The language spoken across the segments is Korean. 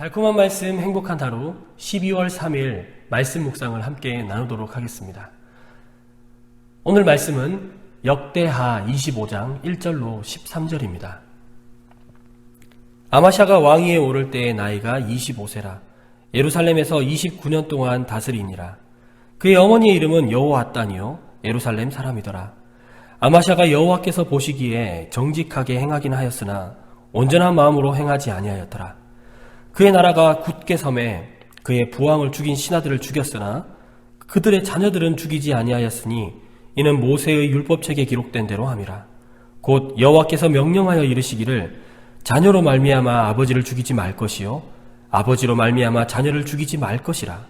달콤한 말씀 행복한 하루 12월 3일 말씀 묵상을 함께 나누도록 하겠습니다. 오늘 말씀은 역대하 25장 1절로 13절입니다. 아마샤가 왕위에 오를 때의 나이가 25세라. 예루살렘에서 29년 동안 다스리니라. 그의 어머니의 이름은 여호앗단이요 예루살렘 사람이더라. 아마샤가 여호와께서 보시기에 정직하게 행하긴 하였으나 온전한 마음으로 행하지 아니하였더라. 그의 나라가 굳게 섬에 그의 부왕을 죽인 신하들을 죽였으나 그들의 자녀들은 죽이지 아니하였으니 이는 모세의 율법책에 기록된 대로 함이라. 곧 여호와께서 명령하여 이르시기를 자녀로 말미암아 아버지를 죽이지 말 것이요 아버지로 말미암아 자녀를 죽이지 말 것이라.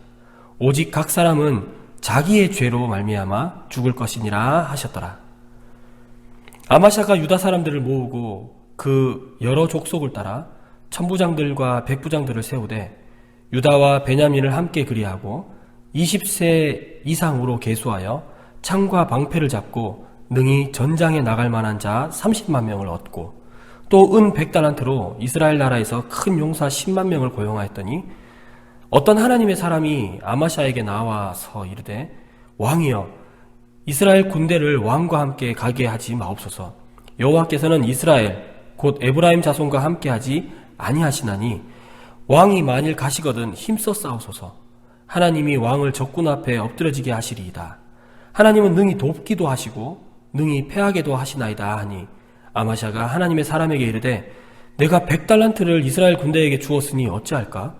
오직 각 사람은 자기의 죄로 말미암아 죽을 것이니라 하셨더라. 아마샤가 유다 사람들을 모으고 그 여러 족속을 따라 천부장들과 백부장들을 세우되 유다와 베냐민을 함께 그리하고 20세 이상으로 계수하여 창과 방패를 잡고 능히 전장에 나갈 만한 자 30만 명을 얻고 또 은 100달란트로 이스라엘 나라에서 큰 용사 10만 명을 고용하였더니 어떤 하나님의 사람이 아마샤에게 나와서 이르되 왕이여 이스라엘 군대를 왕과 함께 가게 하지 마옵소서. 여호와께서는 이스라엘 곧 에브라임 자손과 함께 하지 아니하시나니 왕이 만일 가시거든 힘써 싸우소서. 하나님이 왕을 적군 앞에 엎드러지게 하시리이다. 하나님은 능히 돕기도 하시고 능히 패하게도 하시나이다 하니 아마샤가 하나님의 사람에게 이르되 내가 100달란트를 이스라엘 군대에게 주었으니 어찌할까?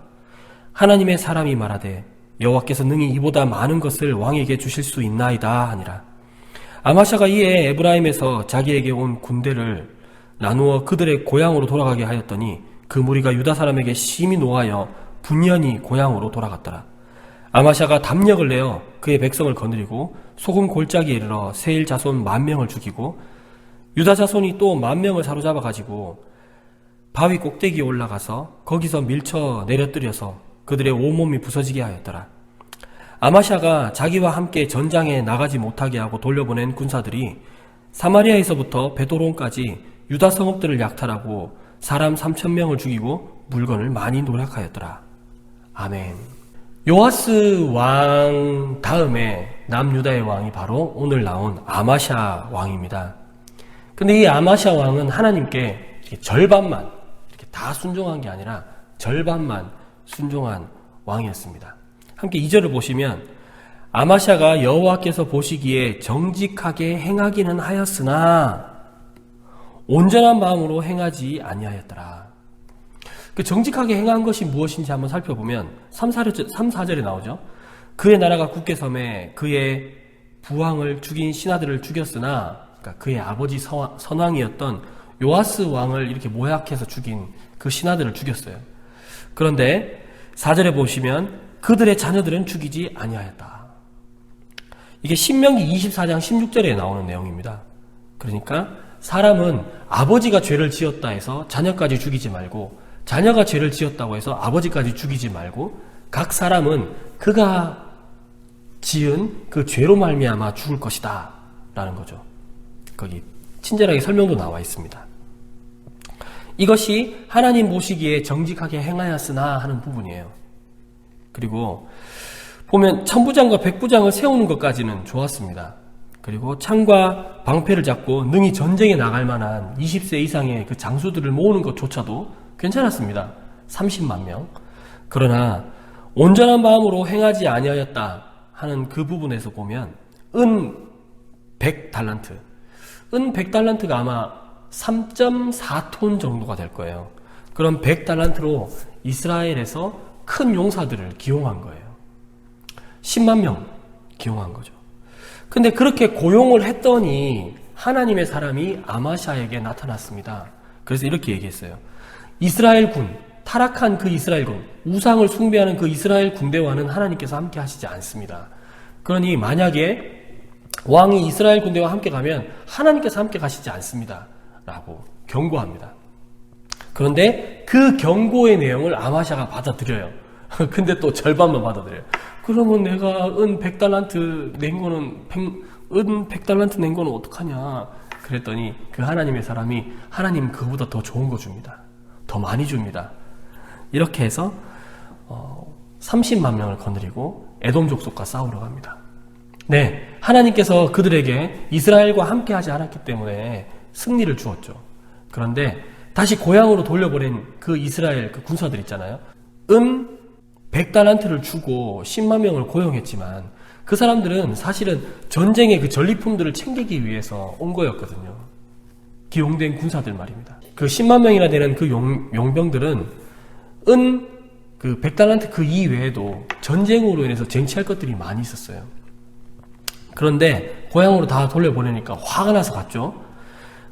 하나님의 사람이 말하되 여호와께서 능히 이보다 많은 것을 왕에게 주실 수 있나이다 하니라. 아마샤가 이에 에브라임에서 자기에게 온 군대를 나누어 그들의 고향으로 돌아가게 하였더니 그 무리가 유다 사람에게 심히 노하여 분연히 고향으로 돌아갔더라. 아마샤가 담력을 내어 그의 백성을 거느리고 소금 골짜기에 이르러 세일 자손 10,000명을 죽이고 유다 자손이 또 10,000명을 사로잡아 가지고 바위 꼭대기에 올라가서 거기서 밀쳐 내려뜨려서 그들의 온몸이 부서지게 하였더라. 아마샤가 자기와 함께 전장에 나가지 못하게 하고 돌려보낸 군사들이 사마리아에서부터 베도론까지 유다 성읍들을 약탈하고 사람 3,000명을 죽이고 물건을 많이 노략하였더라. 아멘. 요아스 왕 다음에 남유다의 왕이 바로 오늘 나온 아마샤 왕입니다. 근데 이 아마샤 왕은 하나님께 이렇게 절반만 이렇게 다 순종한 게 아니라 절반만 순종한 왕이었습니다. 함께 2절을 보시면 아마샤가 여호와께서 보시기에 정직하게 행하기는 하였으나 온전한 마음으로 행하지 아니하였더라. 그 정직하게 행한 것이 무엇인지 한번 살펴보면 3, 4절에 나오죠. 그의 나라가 굳게 섬에 그의 부왕을 죽인 신하들을 죽였으나 그러니까 그의 아버지 선왕이었던 요아스 왕을 이렇게 모략해서 죽인 그 신하들을 죽였어요. 그런데 4절에 보시면 그들의 자녀들은 죽이지 아니하였다. 이게 신명기 24장 16절에 나오는 내용입니다. 그러니까 사람은 아버지가 죄를 지었다 해서 자녀까지 죽이지 말고 자녀가 죄를 지었다고 해서 아버지까지 죽이지 말고 각 사람은 그가 지은 그 죄로 말미암아 죽을 것이다 라는 거죠. 거기 친절하게 설명도 나와 있습니다. 이것이 하나님 보시기에 정직하게 행하였으나 하는 부분이에요. 그리고 보면 천부장과 백부장을 세우는 것까지는 좋았습니다. 그리고 창과 방패를 잡고 능히 전쟁에 나갈 만한 20세 이상의 그 장수들을 모으는 것조차도 괜찮았습니다. 30만 명. 그러나 온전한 마음으로 행하지 아니하였다 하는 그 부분에서 보면 은 100달란트. 은 100달란트가 아마 3.4톤 정도가 될 거예요. 그럼 100달란트로 이스라엘에서 큰 용사들을 기용한 거예요. 10만 명 기용한 거죠. 근데 그렇게 고용을 했더니 하나님의 사람이 아마샤에게 나타났습니다. 그래서 이렇게 얘기했어요. 이스라엘 군, 타락한 그 이스라엘 군, 우상을 숭배하는 그 이스라엘 군대와는 하나님께서 함께 하시지 않습니다. 그러니 만약에 왕이 이스라엘 군대와 함께 가면 하나님께서 함께 가시지 않습니다. 라고 경고합니다. 그런데 그 경고의 내용을 아마샤가 받아들여요. 근데 또 절반만 받아들여요. 그러면 내가 은 100달란트 낸 거는 은 100달란트 낸 거는 어떡하냐. 그랬더니 그 하나님의 사람이 하나님 그거보다 더 좋은 거 줍니다. 더 많이 줍니다. 이렇게 해서 30만 명을 거느리고 에돔 족속과 싸우러 갑니다. 네, 하나님께서 그들에게 이스라엘과 함께 하지 않았기 때문에 승리를 주었죠. 그런데 다시 고향으로 돌려보낸 그 이스라엘 그 군사들 있잖아요. 100달란트를 주고 10만 명을 고용했지만 그 사람들은 사실은 전쟁의 그 전리품들을 챙기기 위해서 온 거였거든요. 기용된 군사들 말입니다. 그 10만 명이나 되는 그 용병들은 그 100달란트 그 이외에도 전쟁으로 인해서 쟁취할 것들이 많이 있었어요. 그런데 고향으로 다 돌려보내니까 화가 나서 갔죠.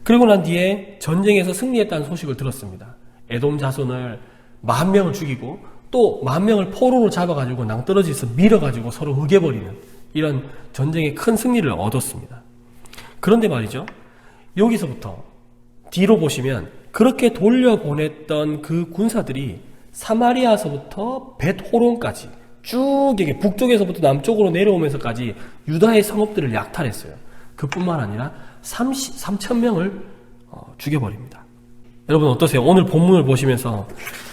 그리고 난 뒤에 전쟁에서 승리했다는 소식을 들었습니다. 에돔 자손을 10,000명을 죽이고 또 10,000명을 포로로 잡아가지고 낭떠러지에서 밀어가지고 서로 으개버리는 이런 전쟁의 큰 승리를 얻었습니다. 그런데 말이죠. 여기서부터 뒤로 보시면 그렇게 돌려보냈던 그 군사들이 사마리아서부터 벳호론까지 쭉 이게 북쪽에서부터 남쪽으로 내려오면서까지 유다의 성읍들을 약탈했어요. 그뿐만 아니라 3,000명을 죽여버립니다. 여러분 어떠세요? 오늘 본문을 보시면서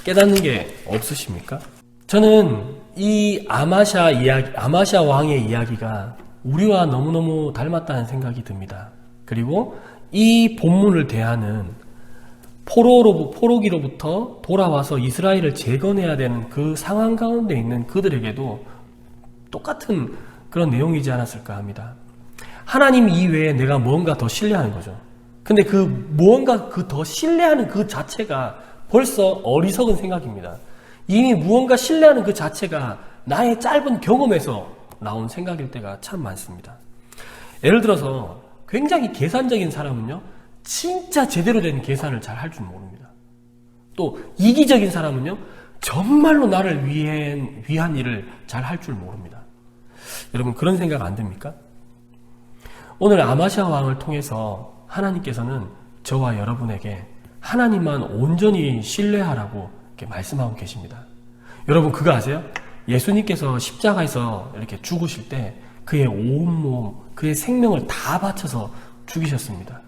깨닫는 게 없으십니까? 저는 이 아마샤 왕의 이야기가 우리와 너무너무 닮았다는 생각이 듭니다. 그리고 이 본문을 대하는 포로기로부터 돌아와서 이스라엘을 재건해야 되는 그 상황 가운데 있는 그들에게도 똑같은 그런 내용이지 않았을까 합니다. 하나님 이외에 내가 무언가 더 신뢰하는 거죠. 근데 그 무언가 그 더 신뢰하는 그 자체가 벌써 어리석은 생각입니다. 이미 무언가 신뢰하는 그 자체가 나의 짧은 경험에서 나온 생각일 때가 참 많습니다. 예를 들어서 굉장히 계산적인 사람은요, 진짜 제대로 된 계산을 잘 할 줄 모릅니다. 또 이기적인 사람은요, 정말로 나를 위한 일을 잘 할 줄 모릅니다. 여러분 그런 생각 안 듭니까? 오늘 아마시아 왕을 통해서 하나님께서는 저와 여러분에게 하나님만 온전히 신뢰하라고 이렇게 말씀하고 계십니다. 여러분 그거 아세요? 예수님께서 십자가에서 이렇게 죽으실 때 그의 온몸, 그의 생명을 다 바쳐서 죽이셨습니다.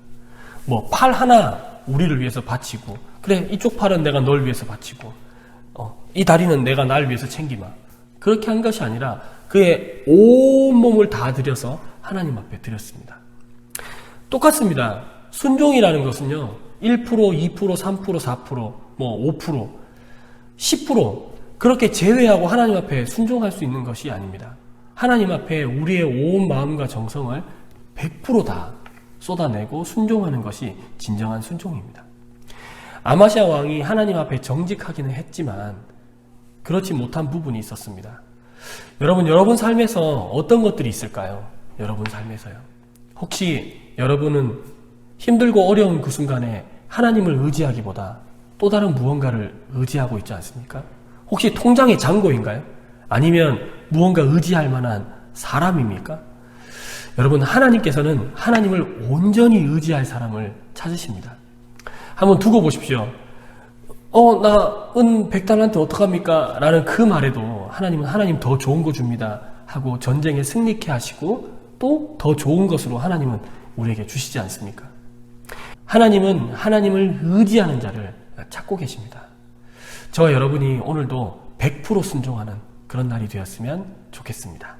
뭐 팔 하나 우리를 위해서 바치고, 그래 이쪽 팔은 내가 널 위해서 바치고, 이 다리는 내가 날 위해서 챙기마, 그렇게 한 것이 아니라 그의 온몸을 다 들여서 하나님 앞에 드렸습니다. 똑같습니다. 순종이라는 것은요, 1%, 2%, 3%, 4%, 뭐 5%, 10% 그렇게 제외하고 하나님 앞에 순종할 수 있는 것이 아닙니다. 하나님 앞에 우리의 온 마음과 정성을 100% 다 쏟아내고 순종하는 것이 진정한 순종입니다. 아마시아 왕이 하나님 앞에 정직하기는 했지만 그렇지 못한 부분이 있었습니다. 여러분 삶에서 어떤 것들이 있을까요? 여러분 삶에서요. 혹시 여러분은 힘들고 어려운 그 순간에 하나님을 의지하기보다 또 다른 무언가를 의지하고 있지 않습니까? 혹시 통장의 잔고인가요? 아니면 무언가 의지할 만한 사람입니까? 여러분 하나님께서는 하나님을 온전히 의지할 사람을 찾으십니다. 한번 두고 보십시오. 나 100달란트 어떡합니까? 라는 그 말에도 하나님은 하나님 더 좋은 거 줍니다 하고 전쟁에 승리케 하시고 또 더 좋은 것으로 하나님은 우리에게 주시지 않습니까? 하나님은 하나님을 의지하는 자를 찾고 계십니다. 저와 여러분이 오늘도 100% 순종하는 그런 날이 되었으면 좋겠습니다.